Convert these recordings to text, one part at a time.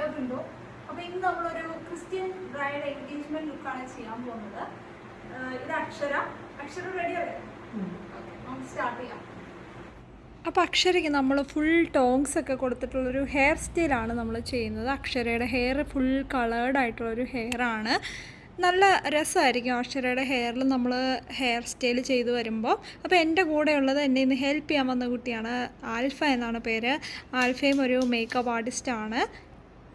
ദിവ്യ ബിന്ദു. അപ്പോൾ ഇന്ന് നമ്മളൊരു ക്രിസ്ത്യൻ ബ്രൈഡ് എൻഗേജ്മെന്റ് ലുക്കാണ് ചെയ്യാൻ പോകുന്നത്. ഇത് അക്ഷര റെഡി അല്ലേ? നമുക്ക് സ്റ്റാർട്ട് ചെയ്യാം. അപ്പോൾ അക്ഷരയ്ക്ക് നമ്മൾ ഫുൾ ടോങ്സ് ഒക്കെ കൊടുത്തിട്ടുള്ളൊരു ഹെയർ സ്റ്റൈലാണ് നമ്മൾ ചെയ്യുന്നത്. അക്ഷരയുടെ ഹെയർ ഫുൾ കളേർഡ് ആയിട്ടുള്ളൊരു ഹെയറാണ്. നല്ല രസമായിരിക്കും അക്ഷരയുടെ ഹെയറിൽ നമ്മൾ ഹെയർ സ്റ്റൈൽ ചെയ്ത് വരുമ്പോൾ. അപ്പോൾ എൻ്റെ കൂടെയുള്ളത് എന്നെ ഇന്ന് ഹെൽപ്പ് ചെയ്യാൻ വന്ന കുട്ടിയാണ്. ആൽഫ എന്നാണ് പേര്. ആൽഫയും ഒരു മേക്കപ്പ് ആർട്ടിസ്റ്റാണ്.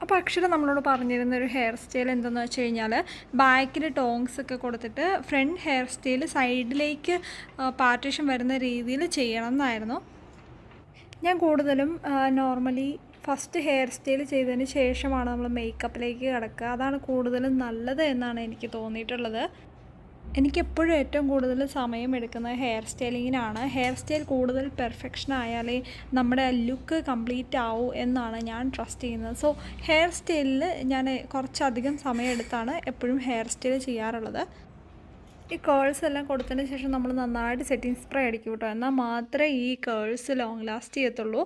അപ്പോൾ അക്ഷര നമ്മളോട് പറഞ്ഞിരുന്നൊരു ഹെയർ സ്റ്റൈൽ എന്തെന്ന് വെച്ച് കഴിഞ്ഞാൽ ബാക്കിൽ ടോങ്സ് ഒക്കെ കൊടുത്തിട്ട് ഫ്രണ്ട് ഹെയർ സ്റ്റൈൽ സൈഡിലേക്ക് പാർട്ടീഷൻ വരുന്ന രീതിയിൽ ചെയ്യണം എന്നായിരുന്നു. ഞാൻ കൂടുതലും നോർമലി ഫസ്റ്റ് ഹെയർ സ്റ്റൈൽ ചെയ്തതിന് ശേഷമാണ് നമ്മൾ മേക്കപ്പിലേക്ക് കിടക്കുക. അതാണ് കൂടുതലും നല്ലത് എന്നാണ് എനിക്ക് തോന്നിയിട്ടുള്ളത്. എനിക്കെപ്പോഴും ഏറ്റവും കൂടുതൽ സമയം എടുക്കുന്നത് ഹെയർ സ്റ്റൈലിങ്ങിനാണ്. ഹെയർ സ്റ്റൈൽ കൂടുതൽ പെർഫെക്ഷൻ ആയാലേ നമ്മുടെ ലുക്ക് കംപ്ലീറ്റ് ആവൂ എന്നാണ് ഞാൻ ട്രസ്റ്റ് ചെയ്യുന്നത്. സോ ഹെയർ സ്റ്റൈലിൽ ഞാൻ കുറച്ചധികം സമയം എടുത്താണ് എപ്പോഴും ഹെയർ സ്റ്റൈൽ ചെയ്യാറുള്ളത്. ഈ കേൾസ് എല്ലാം കൊടുത്തതിന് ശേഷം നമ്മൾ നന്നായിട്ട് സെറ്റിംഗ് സ്പ്രേ അടിക്കും കേട്ടോ. എന്നാൽ മാത്രമേ ഈ കേൾസ് ലോങ് ലാസ്റ്റ് ചെയ്യത്തുള്ളൂ.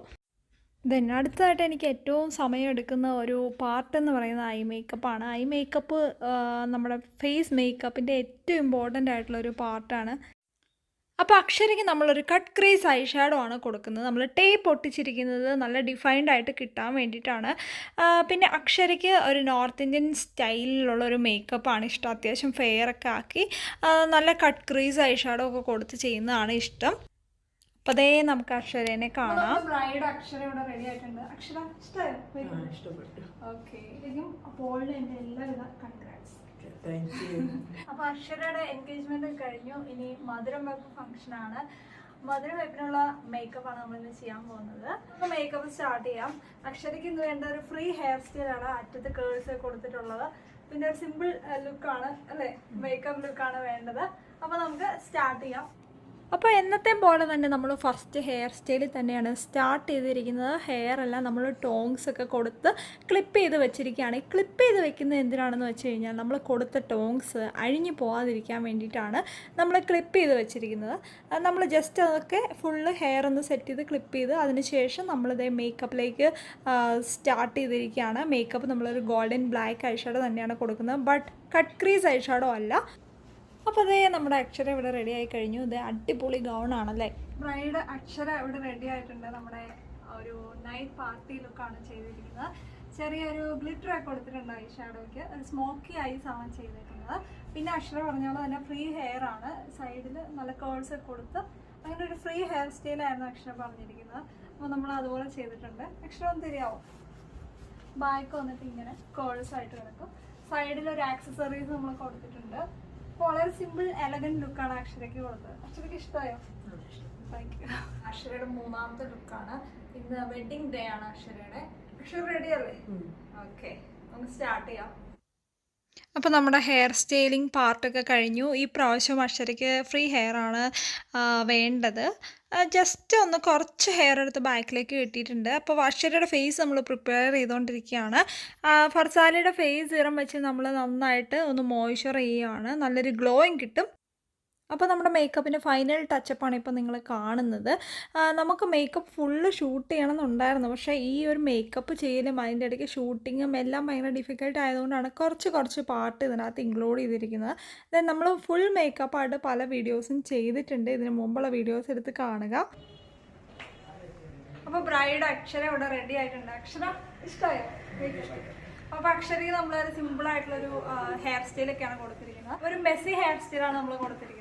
ദെൻ അടുത്തതായിട്ട് എനിക്ക് ഏറ്റവും സമയം എടുക്കുന്ന ഒരു പാർട്ട് എന്ന് പറയുന്നത് ഐ മേക്കപ്പാണ്. ഐ മേക്കപ്പ് നമ്മുടെ ഫേസ് മേക്കപ്പിൻ്റെ ഏറ്റവും ഇമ്പോർട്ടൻ്റ് ആയിട്ടുള്ളൊരു പാർട്ടാണ്. അപ്പോൾ അക്ഷരയ്ക്ക് നമ്മളൊരു കട്ട് ക്രീസ് ഐ ഷാഡോ ആണ് കൊടുക്കുന്നത്. നമ്മൾ ടേപ്പ് ഒട്ടിച്ചിരിക്കുന്നത് നല്ല ഡിഫൈൻഡ് ആയിട്ട് കിട്ടാൻ വേണ്ടിയിട്ടാണ്. പിന്നെ അക്ഷരയ്ക്ക് ഒരു നോർത്ത് ഇന്ത്യൻ സ്റ്റൈലിലുള്ളൊരു മേക്കപ്പാണ് ഇഷ്ടം. അത്യാവശ്യം ഫെയറൊക്കെ ആക്കി നല്ല കട്ട് ക്രീസ് ഐ ഷാഡോ ഒക്കെ കൊടുത്ത് ചെയ്യുന്നതാണ് ഇഷ്ടം. അപ്പോൾ അതേ നമുക്ക് അക്ഷരേനെ കാണാം. ബ്രൈഡ് അക്ഷര ഇവിടെ റെഡി ആയിട്ടുണ്ട്. അക്ഷര ഇഷ്ടപ്പെട്ടു. ഓക്കെ, അപ്പോൾ എൻ്റെ എല്ലാവിധ കൺഗ്രാറ്റ്സ്. അപ്പോൾ അക്ഷരയുടെ എൻഗേജ്മെന്റ് കഴിഞ്ഞു. ഇനി മധുരം വെപ്പ് ഫംഗ്ഷൻ ആണ്. മധുരം വെപ്പിനുള്ള മേക്കപ്പാണ് നമ്മളിന്ന് ചെയ്യാൻ പോകുന്നത്. അപ്പോൾ മേക്കപ്പ് സ്റ്റാർട്ട് ചെയ്യാം. അക്ഷരയ്ക്ക് ഇന്ന് വേണ്ട ഒരു ഫ്രീ ഹെയർ സ്റ്റൈലാണ്. അറ്റത്ത് കേൾസ് കൊടുത്തിട്ടുള്ളത്. പിന്നെ ഒരു സിമ്പിൾ ലുക്കാണ് അല്ലേ, മേക്കപ്പ് ലുക്കാണ് വേണ്ടത്. അപ്പോൾ നമുക്ക് സ്റ്റാർട്ട് ചെയ്യാം. അപ്പോൾ എന്നത്തെ പോലെ തന്നെ നമ്മൾ ഫസ്റ്റ് ഹെയർ സ്റ്റൈലിൽ തന്നെയാണ് സ്റ്റാർട്ട് ചെയ്തിരിക്കുന്നത്. ഹെയർ എല്ലാം നമ്മൾ ടോങ്സ് ഒക്കെ കൊടുത്ത് ക്ലിപ്പ് ചെയ്ത് വെച്ചിരിക്കുകയാണ്. ഈ ക്ലിപ്പ് ചെയ്ത് വെക്കുന്നത് എന്തിനാണെന്ന് വെച്ച് കഴിഞ്ഞാൽ നമ്മൾ കൊടുത്ത ടോങ്സ് അഴിഞ്ഞു പോകാതിരിക്കാൻ വേണ്ടിയിട്ടാണ് നമ്മൾ ക്ലിപ്പ് ചെയ്ത് വെച്ചിരിക്കുന്നത്. നമ്മൾ ജസ്റ്റ് അതൊക്കെ ഫുള്ള് ഹെയർ ഒന്ന് സെറ്റ് ചെയ്ത് ക്ലിപ്പ് ചെയ്ത് അതിന് ശേഷം നമ്മളിത് മേക്കപ്പിലേക്ക് സ്റ്റാർട്ട് ചെയ്തിരിക്കുകയാണ്. മേക്കപ്പ് നമ്മളൊരു ഗോൾഡൻ ബ്ലാക്ക് ഐ ഷാഡോ തന്നെയാണ് കൊടുക്കുന്നത്. But cut crease I shadow അല്ല. അപ്പോൾ അതേ നമ്മുടെ അക്ഷര ഇവിടെ റെഡി ആയി കഴിഞ്ഞു. ഇത് അടിപൊളി ഗൗണാണല്ലേ. ബ്രൈഡ് അക്ഷര ഇവിടെ റെഡി ആയിട്ടുണ്ട്. നമ്മുടെ ഒരു നൈറ്റ് പാർട്ടി ലുക്കാണ് ചെയ്തിരിക്കുന്നത്. ചെറിയൊരു ഗ്ലിറ്റർ ഒക്കെ കൊടുത്തിട്ടുണ്ട് ഐ ഷാഡോയ്ക്ക്. ഒരു സ്മോക്കി ഐസ് ആണ് ചെയ്തിരിക്കുന്നത്. പിന്നെ അക്ഷര പറഞ്ഞ പോലെ തന്നെ ഫ്രീ ഹെയർ ആണ്. സൈഡിൽ നല്ല കേൾസ് ഒക്കെ കൊടുത്ത് അങ്ങനെ ഒരു ഫ്രീ ഹെയർ സ്റ്റൈലായിരുന്നു അക്ഷര പറഞ്ഞിരിക്കുന്നത്. അപ്പോൾ നമ്മൾ അതുപോലെ ചെയ്തിട്ടുണ്ട്. അക്ഷര ഒന്ന് തിരിയാവും. ബാക്ക് വന്നിട്ട് ഇങ്ങനെ കേൾസ് ആയിട്ട് കിടക്കും. സൈഡിൽ ഒരു ആക്സസറീസ് നമ്മൾ കൊടുത്തിട്ടുണ്ട്. വളരെ സിമ്പിൾ എലഗന്റ് ലുക്കാണ് അക്ഷരയ്ക്ക് കൊടുത്തത്. അക്ഷരയ്ക്ക് ഇഷ്ടമായോ? Thank you. അക്ഷരയുടെ മൂന്നാമത്തെ ലുക്കാണ്. ഇന്ന് വെഡിങ് ഡേ ആണ് അക്ഷരയുടെ. അക്ഷര റെഡി അല്ലേ? ഓക്കെ, നമുക്ക് സ്റ്റാർട്ട് ചെയ്യാം. അപ്പോൾ നമ്മുടെ ഹെയർ സ്റ്റൈലിംഗ് പാർട്ടൊക്കെ കഴിഞ്ഞു. ഈ പ്രാവശ്യം അക്ഷരയ്ക്ക് ഫ്രീ ഹെയർ ആണ് വേണ്ടത്. ജസ്റ്റ് ഒന്ന് കുറച്ച് ഹെയർ എടുത്ത് ബാക്കിലേക്ക് കിട്ടിയിട്ടുണ്ട്. അപ്പോൾ അക്ഷരയുടെ ഫേസ് നമ്മൾ പ്രിപ്പയർ ചെയ്തുകൊണ്ടിരിക്കുകയാണ്. ഫർസാനയുടെ ഫേസ് സിറം വെച്ച് നമ്മൾ നന്നായിട്ട് ഒന്ന് മോയ്സ്ചർ ചെയ്യുകയാണ്. നല്ലൊരു ഗ്ലോയിങ് കിട്ടും. അപ്പോൾ നമ്മുടെ മേക്കപ്പിൻ്റെ ഫൈനൽ ടച്ചപ്പാണ് ഇപ്പോൾ നിങ്ങൾ കാണുന്നത്. നമുക്ക് മേക്കപ്പ് ഫുള്ള് ഷൂട്ട് ചെയ്യണമെന്നുണ്ടായിരുന്നു. പക്ഷേ ഈ ഒരു മേക്കപ്പ് ചെയ്യലും അതിൻ്റെ ഇടയ്ക്ക് ഷൂട്ടിങ്ങും എല്ലാം ഭയങ്കര ഡിഫിക്കൽട്ട് ആയതുകൊണ്ടാണ് കുറച്ച് പാർട്ട് ഇതിനകത്ത് ഇൻക്ലൂഡ് ചെയ്തിരിക്കുന്നത്. ദെൻ നമ്മൾ ഫുൾ മേക്കപ്പായിട്ട് പല വീഡിയോസും ചെയ്തിട്ടുണ്ട്. ഇതിന് മുമ്പുള്ള വീഡിയോസ് എടുത്ത് കാണുക. അപ്പോൾ ബ്രൈഡ് അക്ഷര ഇവിടെ റെഡി ആയിട്ടുണ്ട്. അക്ഷര ഇഷ്ടമായോ? അപ്പോൾ അക്ഷരയ്ക്ക് നമ്മളൊരു സിമ്പിളായിട്ടുള്ളൊരു ഹെയർ സ്റ്റൈലൊക്കെയാണ് കൊടുത്തിരിക്കുന്നത്. ഒരു മെസ്സി ഹെയർ സ്റ്റൈലാണ് നമ്മൾ കൊടുത്തിരിക്കുന്നത്.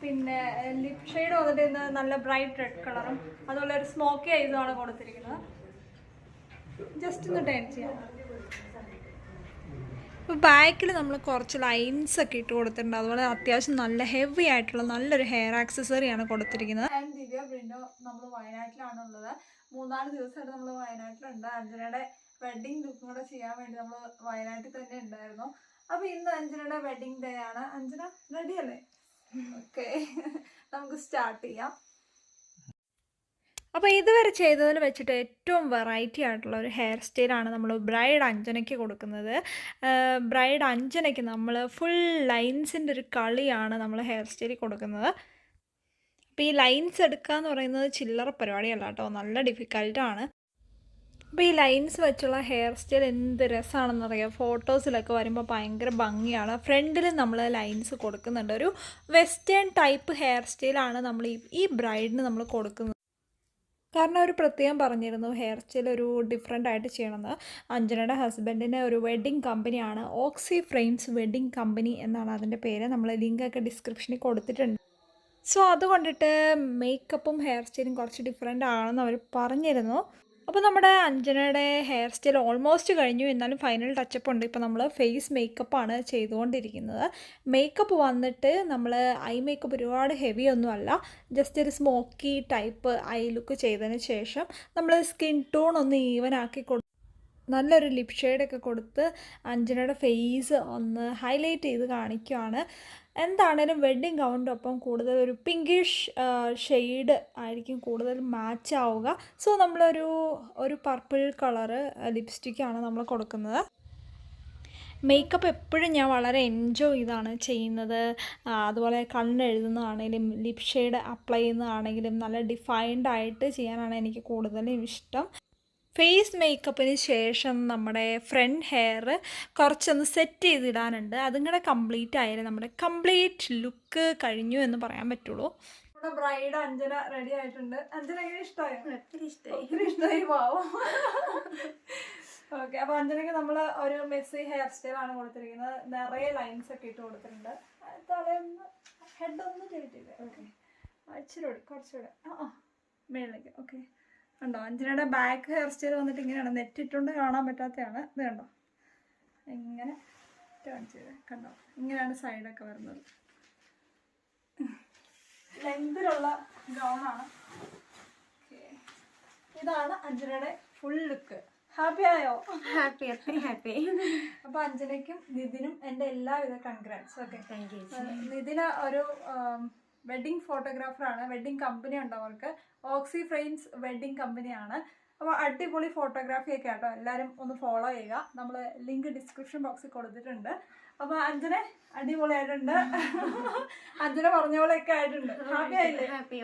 പിന്നെ ലിപ് ഷെയ്ഡ് വന്നിട്ട് നല്ല ബ്രൈറ്റ് റെഡ് കളറും അതുപോലെ ഒരു സ്മോക്കി ഐസുമാണ് കൊടുത്തിരിക്കുന്നത്. ജസ്റ്റ് ഒന്ന് ടേൺ ചെയ്യാം. ഇപ്പോൾ ബാക്കിൽ നമ്മൾ കുറച്ച് ലൈൻസ് ഒക്കെ ഇട്ട് കൊടുത്തിട്ടുണ്ട്. അതുപോലെ അത്യാവശ്യം നല്ല ഹെവി ആയിട്ടുള്ള നല്ലൊരു ഹെയർ ആക്സസറിയാണ് കൊടുത്തിരിക്കുന്നത്. ഞാൻ ദിവ്യ ബിന്ദു. നമ്മൾ വയനാട്ടിലാണുള്ളത്. 3-4 ദിവസമായിട്ട് നമ്മൾ വയനാട്ടിലുണ്ട്. അഞ്ജനയുടെ വെഡിങ് ലുക്കും കൂടെ ചെയ്യാൻ വേണ്ടി നമ്മൾ വയനാട്ടിൽ തന്നെ ഉണ്ടായിരുന്നു. അപ്പോൾ ഇന്ന് അഞ്ജനയുടെ വെഡിങ് ഡേ ആണ്. അഞ്ജന റെഡി അല്ലേ? ഓക്കെ, നമുക്ക് സ്റ്റാർട്ട് ചെയ്യാം. അപ്പോൾ ഇതുവരെ ചെയ്തതിൽ വെച്ചിട്ട് ഏറ്റവും വെറൈറ്റി ആയിട്ടുള്ള ഒരു ഹെയർ സ്റ്റൈലാണ് നമ്മൾ ബ്രൈഡ് അഞ്ജനയ്ക്ക് കൊടുക്കുന്നത്. ബ്രൈഡ് അഞ്ജനയ്ക്ക് നമ്മൾ ഫുൾ ലൈൻസിൻ്റെ ഒരു കളിയാണ് നമ്മൾ ഹെയർ സ്റ്റൈലിൽ കൊടുക്കുന്നത്. അപ്പോൾ ഈ ലൈൻസ് എടുക്കുക എന്ന് പറയുന്നത് ചില്ലറ പരിപാടിയല്ല കേട്ടോ, നല്ല ഡിഫിക്കൽട്ടാണ്. അപ്പോൾ ഈ ലൈൻസ് വെച്ചുള്ള ഹെയർ സ്റ്റൈൽ എന്ത് രസമാണെന്നറിയാം. ഫോട്ടോസിലൊക്കെ വരുമ്പോൾ ഭയങ്കര ഭംഗിയാണ്. ഫ്രണ്ടിൽ നമ്മൾ ലൈൻസ് കൊടുക്കുന്നുണ്ട്. ഒരു വെസ്റ്റേൺ ടൈപ്പ് ഹെയർ സ്റ്റൈലാണ് നമ്മൾ ഈ ബ്രൈഡിന് നമ്മൾ കൊടുക്കുന്നത്. കാരണം ഒരു പ്രത്യേകം പറഞ്ഞിരുന്നു ഹെയർ സ്റ്റൈൽ ഒരു ഡിഫറെൻ്റ് ആയിട്ട് ചെയ്യണമെന്ന്. അഞ്ജനയുടെ ഹസ്ബൻഡിന് ഒരു വെഡ്ഡിങ് കമ്പനിയാണ്, ഓക്സി ഫ്രെയിംസ് വെഡ്ഡിങ് കമ്പനി എന്നാണ് അതിൻ്റെ പേര്. നമ്മൾ ലിങ്കൊക്കെ ഡിസ്ക്രിപ്ഷനിൽ കൊടുത്തിട്ടുണ്ട്. സോ അതുകൊണ്ടിട്ട് മേക്കപ്പും ഹെയർ സ്റ്റൈലും കുറച്ച് ഡിഫറെൻ്റ് ആണെന്ന് അവർ പറഞ്ഞിരുന്നു. അപ്പോൾ നമ്മുടെ അഞ്ജനയുടെ ഹെയർ സ്റ്റൈൽ ഓൾമോസ്റ്റ് കഴിഞ്ഞു. എന്നാലും ഫൈനൽ ടച്ചപ്പ് ഉണ്ട്. ഇപ്പോൾ നമ്മൾ ഫേസ് മേക്കപ്പാണ് ചെയ്തുകൊണ്ടിരിക്കുന്നത്. മേക്കപ്പ് വന്നിട്ട് നമ്മൾ ഐ മേക്കപ്പ് ഒരുപാട് ഹെവി ഒന്നുമല്ല, ജസ്റ്റ് ഒരു സ്മോക്കി ടൈപ്പ് ഐ ലുക്ക് ചെയ്തതിന് ശേഷം നമ്മൾ സ്കിൻ ടോൺ ഒന്ന് ഈവൻ ആക്കി നല്ലൊരു ലിപ് ഷെയ്ഡൊക്കെ കൊടുത്ത് അഞ്ജനയുടെ ഫേസ് ഒന്ന് ഹൈലൈറ്റ് ചെയ്ത് കാണിക്കുകയാണ്. എന്താണേലും വെഡ്ഡിങ് ഗൗണിൻ്റെ ഒപ്പം കൂടുതൽ ഒരു പിങ്കിഷ് ഷെയ്ഡ് ആയിരിക്കും കൂടുതൽ മാച്ച് ആവുക. സോ നമ്മളൊരു പർപ്പിൾ കളറ് ലിപ്സ്റ്റിക്കാണ് നമ്മൾ കൊടുക്കുന്നത്. മേക്കപ്പ് എപ്പോഴും ഞാൻ വളരെ എൻജോയ് ചെയ്താണ് ചെയ്യുന്നത്. അതുപോലെ കണ്ണെഴുതുന്നതാണെങ്കിലും ലിപ് ഷെയ്ഡ് അപ്ലൈ ചെയ്യുന്നതാണെങ്കിലും നല്ല ഡിഫൈൻഡ് ആയിട്ട് ചെയ്യാനാണ് എനിക്ക് കൂടുതലും ഇഷ്ടം. ഫേസ് മേക്കപ്പിന് ശേഷം നമ്മുടെ ഫ്രണ്ട് ഹെയർ കുറച്ചൊന്ന് സെറ്റ് ചെയ്തിടാനുണ്ട്. അതും കൂടെ കംപ്ലീറ്റ് ആയാലും നമ്മുടെ കംപ്ലീറ്റ് ലുക്ക് കഴിഞ്ഞു എന്ന് പറയാൻ പറ്റുള്ളൂ. നമ്മുടെ ബ്രൈഡ് അഞ്ജന റെഡി ആയിട്ടുണ്ട്. അഞ്ജന എങ്ങനെ ഇഷ്ടമായോ? ഒത്തിരി ഇഷ്ടമായി. പാവം. ഓക്കെ, അപ്പോൾ അഞ്ജനയ്ക്ക് നമ്മൾ ഒരു മെസ്സി ഹെയർ സ്റ്റൈലാണ് കൊടുത്തിരിക്കുന്നത്. നിറയെ ലൈൻസ് ഒക്കെ ഇട്ട് കൊടുത്തിട്ടുണ്ട്. തലയൊന്ന് ഹെഡൊന്ന് ചെയ്തിട്ടില്ല. ഓക്കെ, ഇച്ചിരി കുറച്ചുകൂടെ മേളിലേക്ക്. ഓക്കെ, കണ്ടോ അഞ്ജനയുടെ ബാക്ക് ഹെയർ സ്റ്റൈൽ വന്നിട്ട് ഇങ്ങനെയാണ്. നെറ്റിട്ടുണ്ട് കാണാൻ പറ്റാത്തതാണ്. ഇത് കണ്ടോ, ഇങ്ങനെ ടേൺ ചെയ്ത് കണ്ടോ, ഇങ്ങനെയാണ് സൈഡൊക്കെ വരുന്നത്. ലെങ്തിലുള്ള ഗൗണാണ്. ഓക്കെ, ഇതാണ് അഞ്ജനയുടെ ഫുൾ ലുക്ക്. ഹാപ്പി ആയോ? ഹാപ്പി. അപ്പോൾ അഞ്ജനയ്ക്കും നിതിനും എൻ്റെ എല്ലാവിധ congrats. Okay, thank you. Nitin ഒരു വെഡ്ഡിങ് ഫോട്ടോഗ്രാഫറാണ്. വെഡ്ഡിങ് കമ്പനി ഉണ്ട് അവർക്ക്, ഓക്സി ഫ്രെയിംസ് വെഡ്ഡിങ് കമ്പനിയാണ്. അപ്പോൾ അടിപൊളി ഫോട്ടോഗ്രാഫിയൊക്കെ ആട്ടോ. എല്ലാവരും ഒന്ന് ഫോളോ ചെയ്യുക. നമ്മൾ ലിങ്ക് ഡിസ്ക്രിപ്ഷൻ ബോക്സിൽ കൊടുത്തിട്ടുണ്ട്. അപ്പോൾ അഞ്ജന അടിപൊളിയായിട്ടുണ്ട്. അഞ്ജന പറഞ്ഞ പോലെയൊക്കെ ആയിട്ടുണ്ട്. ഹാപ്പി ആയില്ലേ? ഹാപ്പി.